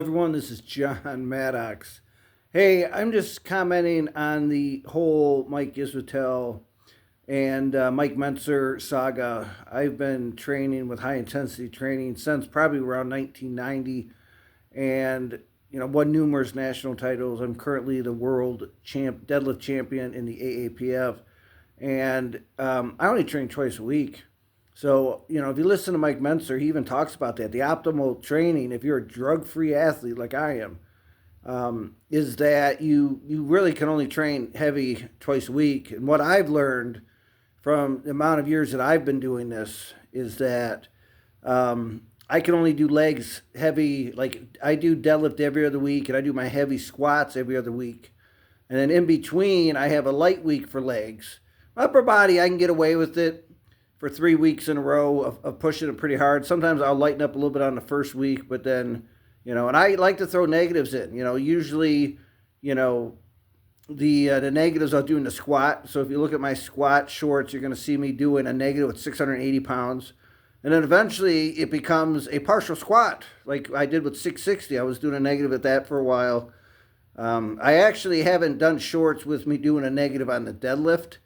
Everyone, this is John Maddox. Hey, I'm just commenting on the whole Mike Israetel and Mike Mentzer saga. I've been training with high intensity training since probably around 1990, and won numerous national titles. I'm currently the world deadlift champion in the AAPF, and I only train twice a week. So, if you listen to Mike Mentzer, he even talks about that. The optimal training, if you're a drug free athlete like I am, is that you really can only train heavy twice a week. And what I've learned from the amount of years that I've been doing this is that I can only do legs heavy. Like I do deadlift every other week, and I do my heavy squats every other week. And then in between, I have a light week for legs. Upper body, I can get away with it for 3 weeks in a row of pushing it pretty hard. Sometimes I'll lighten up a little bit on the first week, but then, and I like to throw negatives in. Usually, the negatives I'll do in the squat. So if you look at my squat shorts, you're going to see me doing a negative with 680 pounds. And then eventually it becomes a partial squat, like I did with 660. I was doing a negative at that for a while. I actually haven't done shorts with me doing a negative on the deadlift.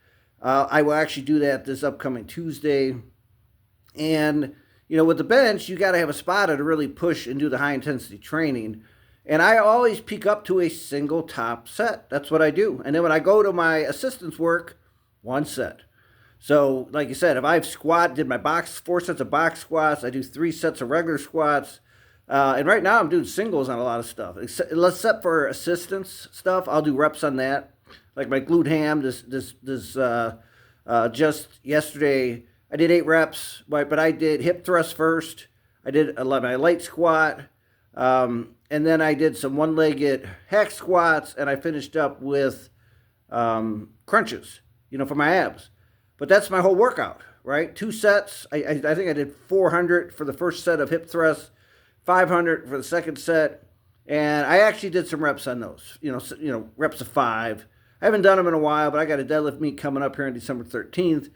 I will actually do that this upcoming Tuesday. And, with the bench, you got to have a spotter to really push and do the high intensity training. And I always peak up to a single top set. That's what I do. And then when I go to my assistance work, one set. So, like you said, if I've did my 4 sets of box squats, I do 3 sets of regular squats. And right now I'm doing singles on a lot of stuff. Except for assistance stuff, I'll do reps on that. Like my glute ham, just yesterday, I did 8 reps, but I did hip thrust first. I did my light squat, and then I did some one-legged hack squats, and I finished up with crunches, for my abs. But that's my whole workout, right? 2 sets. I think I did 400 for the first set of hip thrust, 500 for the second set, and I actually did some reps on those. Reps of 5. I haven't done them in a while, but I got a deadlift meet coming up here on December 13th.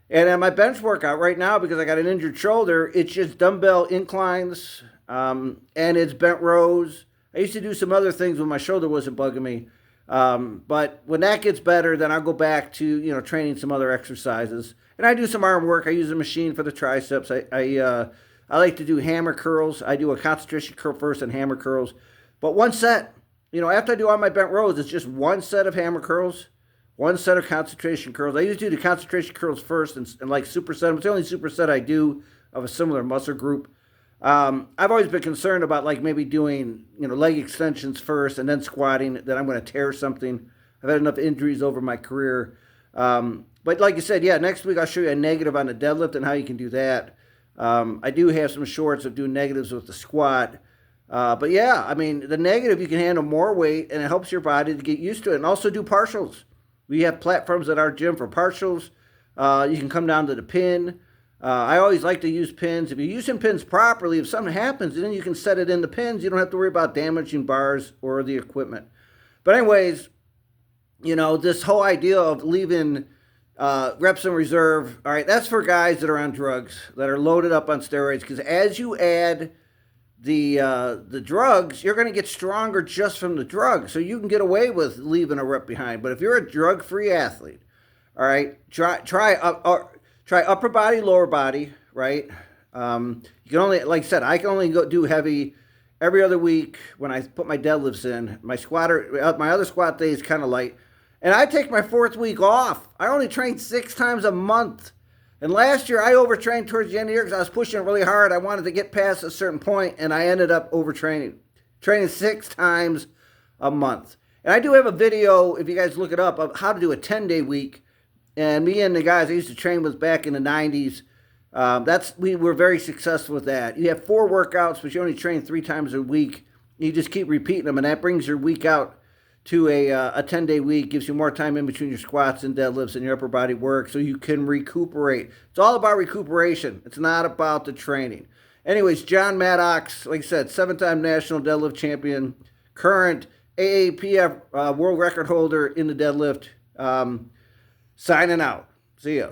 And at my bench workout right now, because I got an injured shoulder, it's just dumbbell inclines, and it's bent rows. I used to do some other things when my shoulder wasn't bugging me. But when that gets better, then I'll go back to, training some other exercises. And I do some arm work. I use a machine for the triceps. I like to do hammer curls. I do a concentration curl first and hammer curls. But one set. After I do all my bent rows, it's just one set of hammer curls, one set of concentration curls. I usually do the concentration curls first and like superset. It's the only superset I do of a similar muscle group. I've always been concerned about like maybe doing, leg extensions first and then squatting, that I'm going to tear something. I've had enough injuries over my career. But like you said, yeah, next week I'll show you a negative on the deadlift and how you can do that. I do have some shorts of doing negatives with the squat. But yeah, I mean, the negative, you can handle more weight, and it helps your body to get used to it. And also do partials. We have platforms at our gym for partials. You can come down to the pin. I always like to use pins. If you're using pins properly, if something happens, then you can set it in the pins. You don't have to worry about damaging bars or the equipment. But anyways, this whole idea of leaving reps in reserve, all right, that's for guys that are on drugs, that are loaded up on steroids. Because as you add the drugs, you're going to get stronger just from the drugs. So you can get away with leaving a rep behind. But if you're a drug-free athlete, all right, try upper body, lower body, right? You can only, like I said, I can only go do heavy every other week when I put my deadlifts in. My other squat day is kind of light. And I take my 4th week off. I only train 6 times a month. And last year, I overtrained towards the end of the year because I was pushing it really hard. I wanted to get past a certain point, and I ended up overtraining. Training 6 times a month. And I do have a video, if you guys look it up, of how to do a 10-day week. And me and the guys I used to train with back in the 90s, we were very successful with that. You have 4 workouts, but you only train 3 times a week. You just keep repeating them, and that brings your week out to a 10-day week, gives you more time in between your squats and deadlifts and your upper body work so you can recuperate. It's all about recuperation. It's not about the training. Anyways, John Maddox, like I said, 7-time national deadlift champion, current AAPF world record holder in the deadlift, signing out. See ya.